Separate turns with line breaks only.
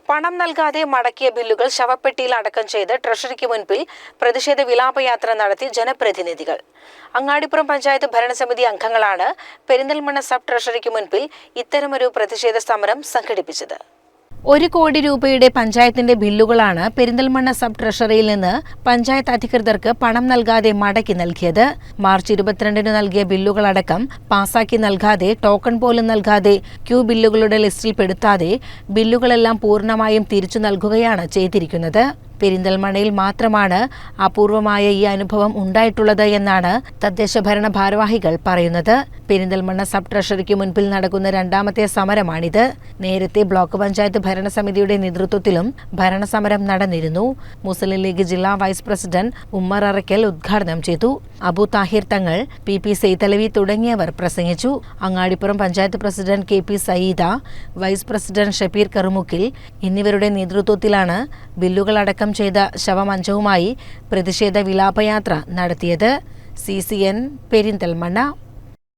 പണം നൽകാതെ മടക്കിയ ബില്ലുകൾ ശവപ്പെട്ടിയിൽ അടക്കം ചെയ്ത് ട്രഷറിക്ക് മുൻപിൽ പ്രതിഷേധ വിലാപയാത്ര നടത്തി ജനപ്രതിനിധികൾ. അങ്ങാടിപ്പുറം പഞ്ചായത്ത് ഭരണസമിതി അംഗങ്ങളാണ് പെരിന്തൽമണ്ണ സബ് ട്രഷറിക്ക് മുൻപിൽ ഇത്തരമൊരു പ്രതിഷേധ സമരം സംഘടിപ്പിച്ചത്. 1 കോടി രൂപയുടെ പഞ്ചായത്തിന്റെ ബില്ലുകളാണ് പെരിന്തൽമണ്ണ സബ് ട്രഷറിയിൽ നിന്ന് പഞ്ചായത്ത് അധികൃതർക്ക് പണം നൽകാതെ മടക്കി നൽകിയത്. മാർച്ച് 22 നൽകിയ ബില്ലുകളടക്കം പാസാക്കി നൽകാതെ, ടോക്കൺ പോലും നൽകാതെ, ക്യൂ ബില്ലുകളുടെ ലിസ്റ്റിൽ പെടുത്താതെ ബില്ലുകളെല്ലാം പൂർണ്ണമായും തിരിച്ചു നൽകുകയാണ് ചെയ്തിരിക്കുന്നത്. പെരിന്തൽമണ്ണയിൽ മാത്രമാണ് അപൂർവമായ ഈ അനുഭവം ഉണ്ടായിട്ടുള്ളത് എന്നാണ് തദ്ദേശഭരണ ഭാരവാഹികൾ പറയുന്നത്. പെരിന്തൽമണ്ണ സബ് ട്രഷറിക്ക് മുൻപിൽ നടക്കുന്ന 2ാമത്തെ സമരമാണിത്. നേരത്തെ ബ്ലോക്ക് പഞ്ചായത്ത് ഭരണസമിതിയുടെ നേതൃത്വത്തിലും ഭരണസമരം നടന്നിരുന്നു. മുസ്ലിം ലീഗ് ജില്ലാ വൈസ് പ്രസിഡന്റ് ഉമ്മർ അറക്കൽ ഉദ്ഘാടനം ചെയ്തു. അബു താഹിർ തങ്ങൾ, പി സെയ്തലവി തുടങ്ങിയവർ പ്രസംഗിച്ചു. Angadipuram panchayat president KP Sayeeda, vice president Shabeer Karumukkil എന്നിവരുടെ നേതൃത്വത്തിലാണ് ബില്ലുകളടക്കം ചെയ്ത ശവമഞ്ചവുമായി പ്രതിഷേധ വിലാപയാത്ര നടത്തിയത്. CCN പെരിന്തൽമണ്ണ.